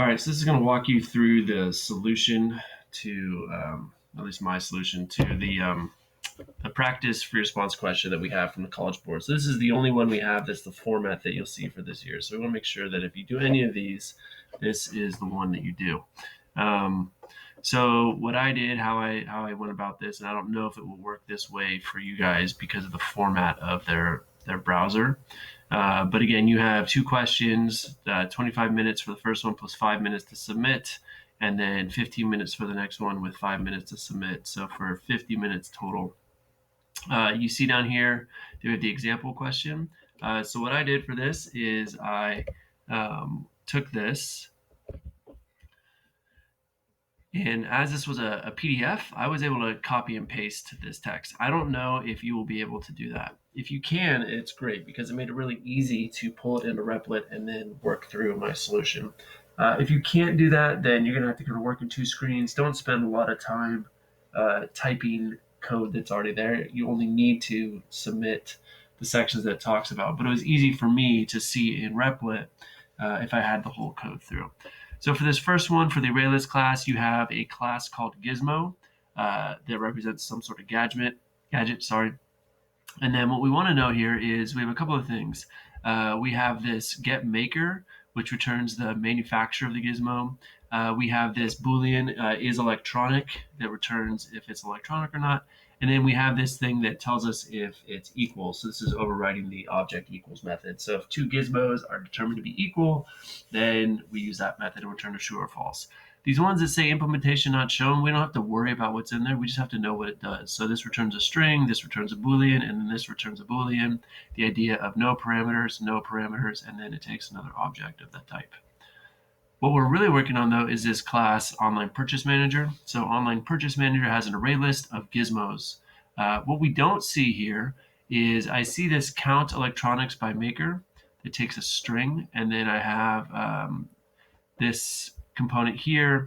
All right, so this is going to walk you through the solution to, at least my solution to the practice free response question that we have from the College Board. So this is the only one we have that's the format that you'll see for this year. So we want to make sure that if you do any of these, this is the one that you do. Um, so what I did, how I went about this, and I don't know if it will work this way for you guys because of the format of their browser. But again, you have two questions, 25 minutes for the first one plus 5 minutes to submit, and then 15 minutes for the next one with 5 minutes to submit. So for 50 minutes total. You see down here, we have the example question. So what I did for this is I took this, and as this was a PDF, I was able to copy and paste this text. I don't know if you will be able to do that. If you can, it's great because it made it really easy to pull it into Replit and then work through my solution. If you can't do that, then you're going to have to kind of work in two screens. Don't spend a lot of time typing code that's already there. You only need to submit the sections that it talks about. But it was easy for me to see in Replit if I had the whole code through. So for this first one, for the ArrayList class, you have a class called Gizmo that represents some sort of gadget. And then what we want to know here is we have a couple of things. We have this get maker, which returns the manufacturer of the gizmo. We have this Boolean is electronic that returns if it's electronic or not. And then we have this thing that tells us if it's equal. So this is overriding the object equals method. So if two gizmos are determined to be equal, then we use that method and return a true or false. These ones that say implementation not shown, we don't have to worry about what's in there. We just have to know what it does. So this returns a string, this returns a Boolean, and then this returns a Boolean. The idea of no parameters, and then it takes another object of that type. What we're really working on, though, is this class Online Purchase Manager. So Online Purchase Manager has an array list of gizmos. What we don't see here is I see this count electronics by maker. It takes a string, and then I have this component here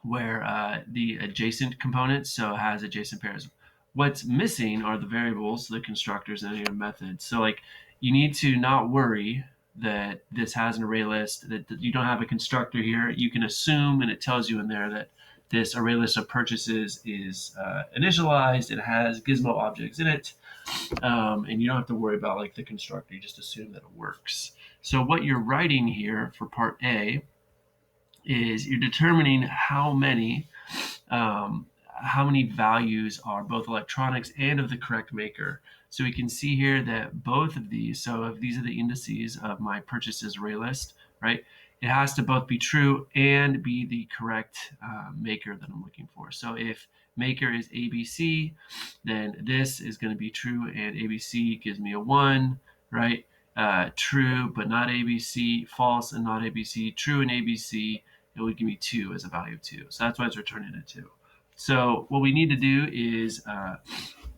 where the adjacent component, so it has adjacent pairs. What's missing are the variables, the constructors, and your methods. So like you need to not worry that this has an array list, that you don't have a constructor here. You can assume, and it tells you in there that this array list of purchases is initialized. It has gizmo objects in it, and you don't have to worry about like the constructor. You just assume that it works. So what you're writing here for part A is you're determining how many values are both electronics and of the correct maker. So we can see here that both of these, so if these are the indices of my purchases array list, right, it has to both be true and be the correct maker that I'm looking for. So if maker is ABC, then this is going to be true, and ABC gives me a 1, right? True but not ABC, false and not ABC, true and ABC, it would give me 2 as a value of 2. So that's why it's returning a 2. So what we need to do is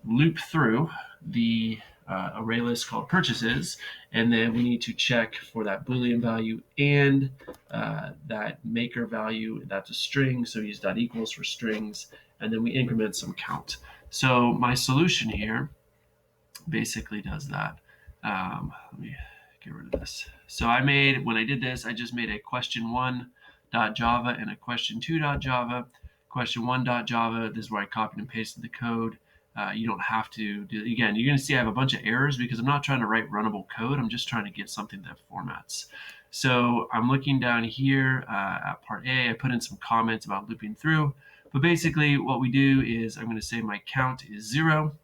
loop through the array list called purchases, and then we need to check for that Boolean value and that maker value. That's a string, so we use dot equals for strings, and then we increment some count. So my solution here basically does that. Let me get rid of this. So when I did this, I just made a question1.java and a question2.java. Question1.java, this is where I copied and pasted the code. You don't have to do, again, you're going to see I have a bunch of errors because I'm not trying to write runnable code. I'm just trying to get something that formats. So I'm looking down here at part A. I put in some comments about looping through. But basically what we do is I'm going to say my count is 0.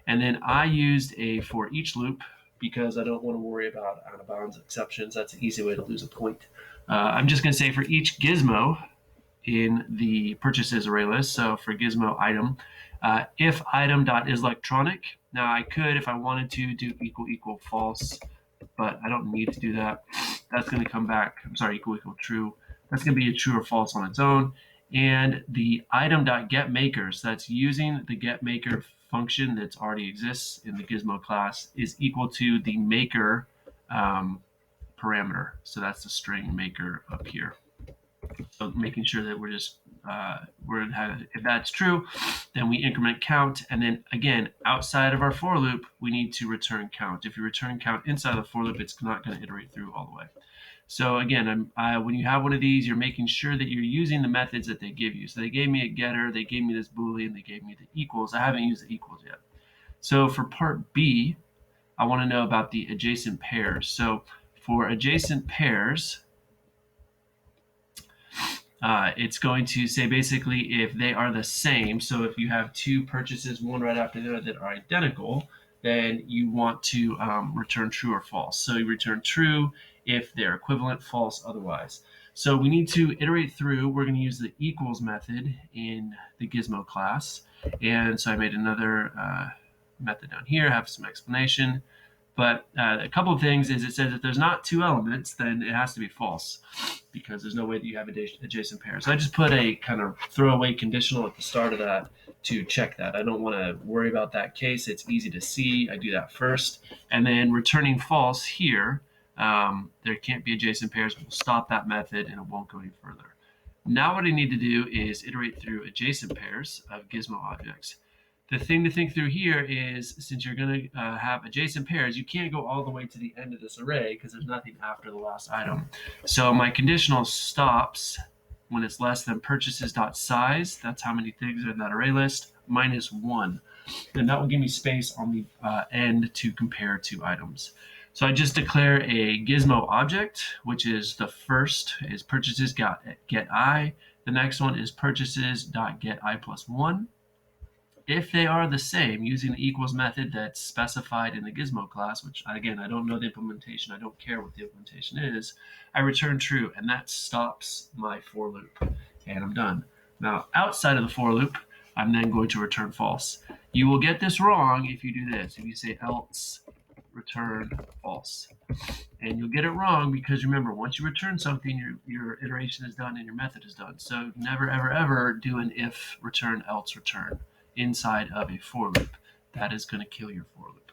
And then I used a for each loop because I don't want to worry about out of bounds exceptions. That's an easy way to lose a point. I'm just going to say for each gizmo in the purchases array list, so for gizmo item, if item dot is electronic. Now I could, if I wanted to, do equal false, but I don't need to do that. That's going to come back, I'm sorry, equal true. That's going to be a true or false on its own. And the item dot get maker, so that's using the get maker function that already exists in the gizmo class, is equal to the maker parameter. So that's the string maker up here. So making sure that we're just if that's true, then we increment count, and then again outside of our for loop we need to return count. If you return count inside of the for loop, it's not going to iterate through all the way. So again, when you have one of these, you're making sure that you're using the methods that they give you. So they gave me a getter, they gave me this Boolean, they gave me the equals. I haven't used the equals yet. So for part B, I want to know about the adjacent pairs. So for adjacent pairs, it's going to say basically if they are the same. So if you have two purchases, one right after the other, that are identical, then you want to return true or false. So you return true if they're equivalent, false otherwise. So we need to iterate through. We're going to use the equals method in the Gizmo class. And so I made another method down here, have some explanation. But a couple of things is it says if there's not two elements, then it has to be false because there's no way that you have adjacent pairs. So I just put a kind of throwaway conditional at the start of that to check that. I don't want to worry about that case. It's easy to see. I do that first. And then returning false here, there can't be adjacent pairs. We'll stop that method and it won't go any further. Now what I need to do is iterate through adjacent pairs of Gizmo objects. The thing to think through here is since you're going to have adjacent pairs, you can't go all the way to the end of this array because there's nothing after the last item. So my conditional stops when it's less than purchases.size, that's how many things are in that array list, -1. And that will give me space on the end to compare two items. So I just declare a Gizmo object, which is the first is purchases.getI. The next one is purchases.getI plus 1. If they are the same, using the equals method that's specified in the Gizmo class, which again, I don't know the implementation, I don't care what the implementation is, I return true, and that stops my for loop, and I'm done. Now, outside of the for loop, I'm then going to return false. You will get this wrong if you do this. If you say else, return false. And you'll get it wrong because remember, once you return something, your iteration is done and your method is done. So never, ever, ever do an if return, else return inside of a for loop. That is going to kill your for loop.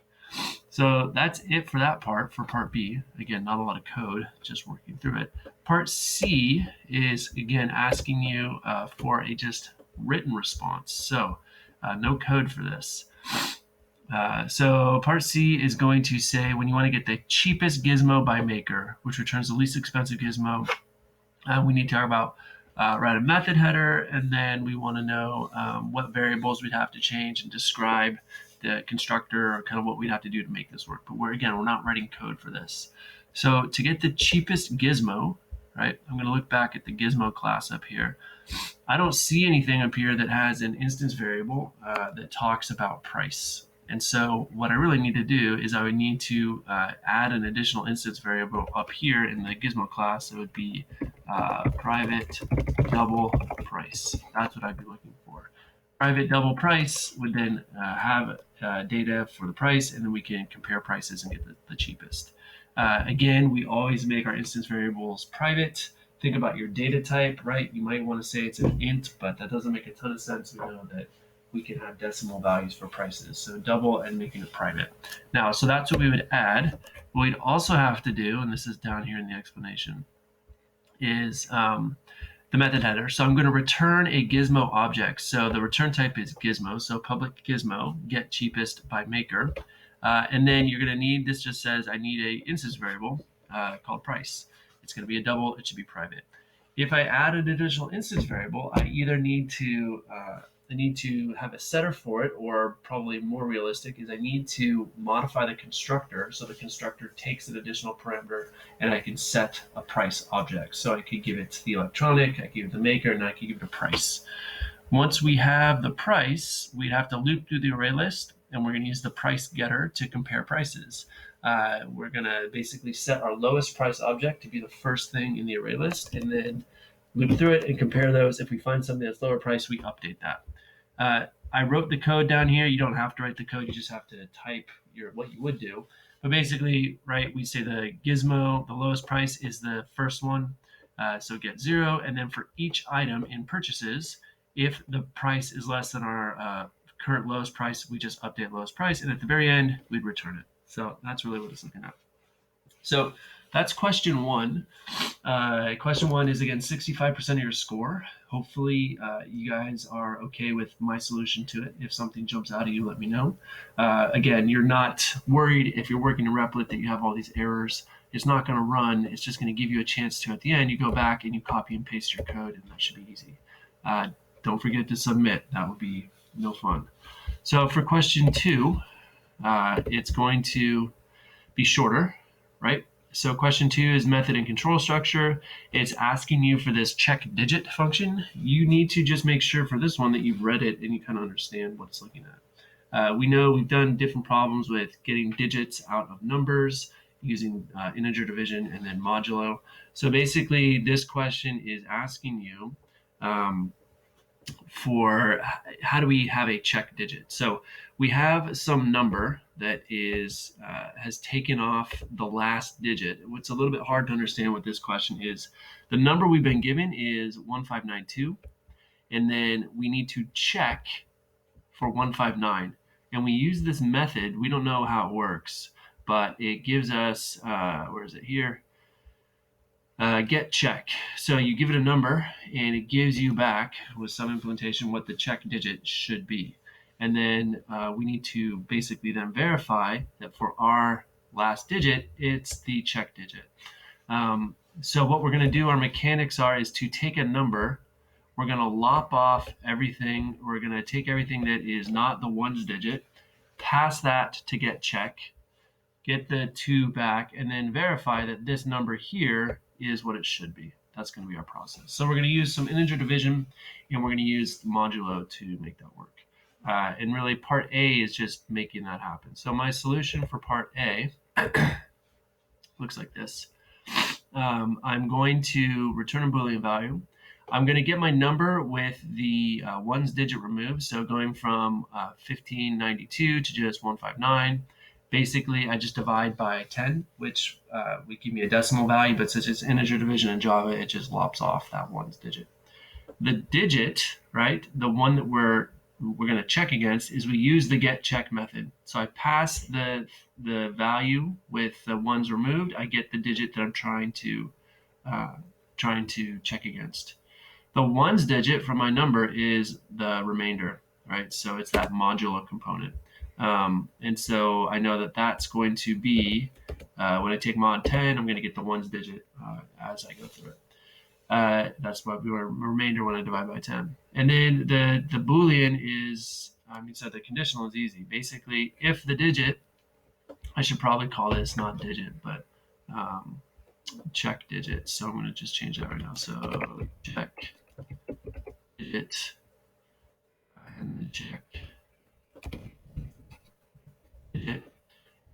So that's it for that part, for part B. Again, not a lot of code, just working through it. Part C is, again, asking you for a just written response. So no code for this. So part C is going to say when you want to get the cheapest gizmo by maker, which returns the least expensive gizmo, we need to talk about write a method header, and then we want to know what variables we'd have to change and describe the constructor or kind of what we'd have to do to make this work. But we're not writing code for this. So to get the cheapest gizmo, right, I'm going to look back at the gizmo class up here. I don't see anything up here that has an instance variable that talks about price. And so what I really need to do is I would need to add an additional instance variable up here in the Gizmo class. It would be private double price. That's what I'd be looking for. Private double price would then have data for the price, and then we can compare prices and get the cheapest. Again, we always make our instance variables private. Think about your data type, right? You might want to say it's an int, but that doesn't make a ton of sense. We know that we can have decimal values for prices. So double and making it private. Now, so that's what we would add. What we'd also have to do, and this is down here in the explanation, is the method header. So I'm going to return a gizmo object. So the return type is gizmo. So public gizmo, get cheapest by maker. And then you're going to need, this just says I need a instance variable called price. It's going to be a double, it should be private. If I add an additional instance variable, I either need to have a setter for it, or probably more realistic is I need to modify the constructor so the constructor takes an additional parameter and I can set a price object. So I could give it to the electronic, I could give it to the maker, and I could give it a price. Once we have the price, we'd have to loop through the array list, and we're going to use the price getter to compare prices. We're going to basically set our lowest price object to be the first thing in the array list, and then loop through it and compare those. If we find something that's lower price, we update that. I wrote the code down here. You don't have to write the code. You just have to type what you would do. But basically, right, we say the gizmo, the lowest price is the first one. So get 0. And then for each item in purchases, if the price is less than our current lowest price, we just update lowest price. And at the very end, we'd return it. So that's really what it's looking at. So that's question 1. Question 1 is, again, 65% of your score. Hopefully you guys are okay with my solution to it. If something jumps out at you, let me know. Again, you're not worried if you're working in Replit that you have all these errors. it's not going to run. It's just going to give you a chance to, at the end, you go back and you copy and paste your code, and that should be easy. Don't forget to submit. That would be no fun. So for question 2, it's going to be shorter, right? So question 2 is method and control structure. It's asking you for this check digit function. You need to just make sure for this one that you've read it and you kind of understand what it's looking at. We know we've done different problems with getting digits out of numbers using integer division and then modulo. So basically this question is asking you for how do we have a check digit. So we have some number that is has taken off the last digit. What's a little bit hard to understand with this question is the number we've been given is 1592, and then we need to check for 159. And we use this method. We don't know how it works, but it gives us, where is it here? Get check. So you give it a number and it gives you back with some implementation what the check digit should be. And then we need to basically then verify that for our last digit, it's the check digit. So what we're going to do, our mechanics is to take a number. We're going to lop off everything. We're going to take everything that is not the ones digit, pass that to get check, get the 2 back, and then verify that this number here is what it should be. That's going to be our process. So we're going to use some integer division, and we're going to use modulo to make that work. And really, part A is just making that happen. So my solution for part A looks like this. I'm going to return a Boolean value. I'm going to get my number with the ones digit removed, so going from 1592 to just 159. Basically, I just divide by 10, which would give me a decimal value, but since it's integer division in Java, it just lops off that ones digit. The digit, right, the one that we're going to check against, is we use the get check method. So I pass the value with the ones removed. I get the digit that I'm trying to check against. The ones digit for my number is the remainder, right? So it's that modulo component. And so I know that that's going to be, when I take mod 10, I'm going to get the ones digit as I go through it. That's what we were remainder when I divide by 10. And then the Boolean is, so the conditional is easy. Basically, if the digit, I should probably call this not digit, but check digit. So I'm going to just change that right now. So check digit and check digit.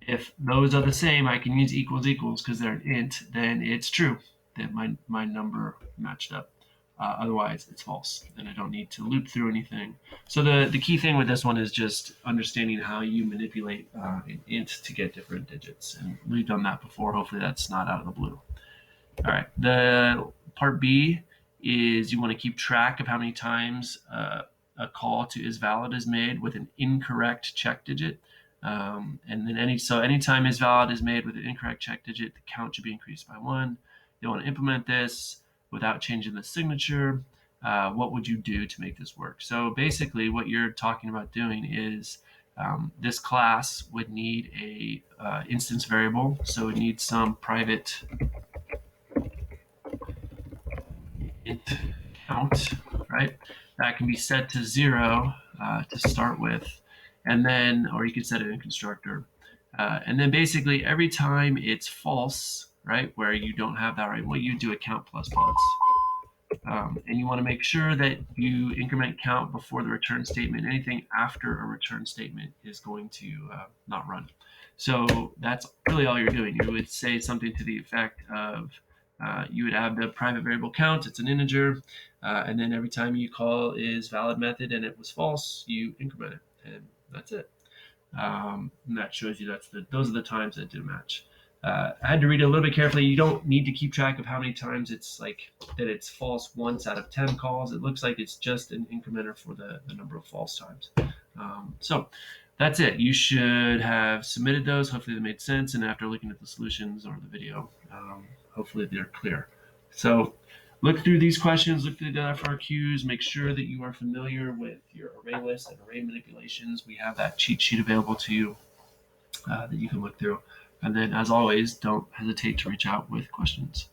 If those are the same, I can use equals because they're an int, then it's true that my number matched up. Otherwise, it's false, and I don't need to loop through anything. So the key thing with this one is just understanding how you manipulate an int to get different digits. And we've done that before. Hopefully that's not out of the blue. All right, the part B is you want to keep track of how many times a call to isValid is made with an incorrect check digit. And then anytime isValid is made with an incorrect check digit, the count should be increased by 1. You want to implement this without changing the signature. What would you do to make this work? So basically what you're talking about doing is this class would need a instance variable. So it needs some private int count, right? That can be set to 0 to start with. And then, or you could set it in constructor. And then basically every time it's false, right, where you don't have that right, well, you do a count plus plus. And you want to make sure that you increment count before the return statement. Anything after a return statement is going to not run. So that's really all you're doing. You would say something to the effect of, you would have the private variable count, it's an integer, and then every time you call isValid method and it was false, you increment it, and that's it. And that shows you those are the times that do match. I had to read it a little bit carefully. You don't need to keep track of how many times it's like that it's false once out of 10 calls. It looks like it's just an incrementer for the number of false times. So that's it. You should have submitted those. Hopefully they made sense. And after looking at the solutions or the video, hopefully they're clear. So look through these questions, look through the FRQs, make sure that you are familiar with your array list and array manipulations. We have that cheat sheet available to you that you can look through. And then, as always, don't hesitate to reach out with questions.